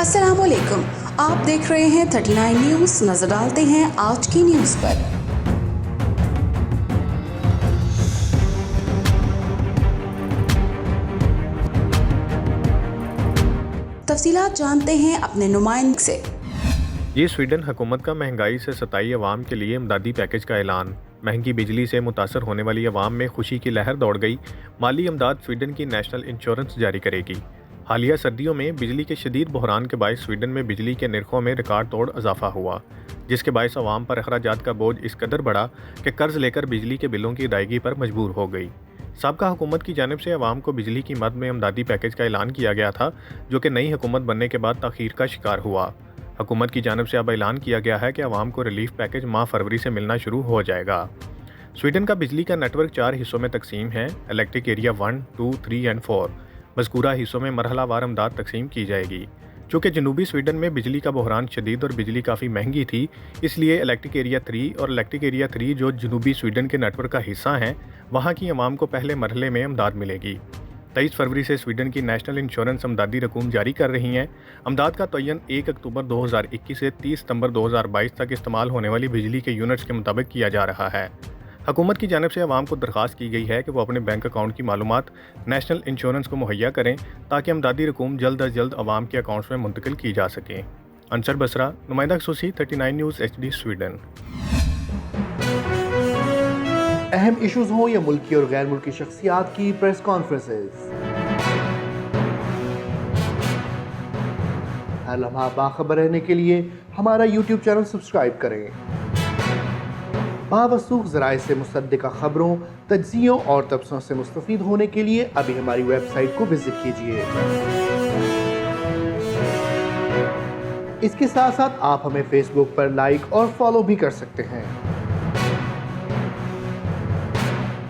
अस्सलाम वालेकुम, आप देख रहे हैं 39 न्यूज़। नजर डालते हैं आज की न्यूज़ पर। तफसीलात जानते हैं अपने नुमाइंदे से। ये स्वीडन हुकूमत का महंगाई से सताई अवाम के लिए इमदादी पैकेज का ऐलान। महंगी बिजली से मुतासर होने वाली अवाम में खुशी की लहर दौड़ गई। माली इमदाद स्वीडन की नेशनल इंश्योरेंस जारी करेगी। हालिया सर्दियों में बिजली के शदीद बहरान के बायस स्वीडन में बिजली के निर्खों में रिकॉर्ड तोड़ इजाफा हुआ, जिसके बायस अवाम पर अखराजात का बोझ इस कदर बढ़ा कि कर्ज लेकर बिजली के बिलों की अदायगी पर मजबूर हो गई। साबका हुकूमत की जानिब से अवाम को बिजली की मद में इमदादी पैकेज का ऐलान किया गया था, जो कि नई हुकूमत बनने के बाद ताख़ीर का शिकार हुआ। हुकूमत की जानिब से अब ऐलान किया गया है कि अवाम को रिलीफ पैकेज माह फरवरी से मिलना शुरू हो जाएगा। स्वीडन का बिजली का नेटवर्क 4 हिस्सों में तकसीम है। इलेक्ट्रिक एरिया 1, 2, 3 और 4 मज़कूरा हिस्सों में मरहलावार इमदाद तकसीम की जाएगी। चूँकि जनूबी स्वीडन में बिजली का बहरान शदीद और बिजली काफ़ी महंगी थी, इसलिए इलेक्ट्रिक एरिया 3 और इलेक्ट्रिक एरिया 3 जो जनूबी स्वीडन के नेटवर्क का हिस्सा हैं, वहाँ की अवाम को पहले मरहले में इमदाद मिलेगी। 23 फरवरी से स्वीडन की नेशनल इंश्योरेंस इमदादी रकूम जारी कर रही हैं। इमदाद का तयन 1 अक्टूबर 2021 से 30 सितंबर 2022 तक इस्तेमाल होने वाली बिजली के यूनिट्स के मुताबिक किया जा रहा है। हुकूमत की जानिब से अवाम को दरख्वास्त की गई है कि वो अपने बैंक अकाउंट की मालूमात नेशनल इंश्योरेंस को मुहैया करें, ताकि इमदादी रकूम जल्द अज जल्द अवाम के अकाउंट्स में मुंतकिल की जा सकें। अंसर बसरा, नुमाइंदा खसूसी, 39 न्यूज़ HD स्वीडन। अहम इशूज़ हों या मुल्की और गैर मुल्की शख्सियात की प्रेस कॉन्फ्रेंसेस, हर लम्हा बाखबर रहने के लिए हमारा YouTube चैनल सब्सक्राइब करें। बावसूख ज़राए से मुसद्दिक़ा खबरों, तज्ज़ियों और तबसरों से मुस्तफ़ीद होने के लिए अभी हमारी वेबसाइट को विजिट कीजिए। इसके साथ साथ आप हमें फेसबुक पर लाइक और फॉलो भी कर सकते हैं।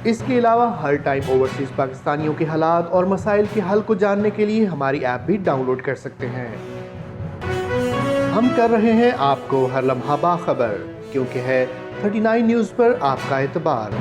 इसके अलावा हर टाइम ओवरसीज़ पाकिस्तानियों के हालात और मसाइल के हल को जानने के लिए हमारी ऐप भी डाउनलोड कर सकते हैं। हम कर रहे हैं आपको हर लम्हा बाखबर, क्योंकि है 39 न्यूज़ पर आपका एतबार।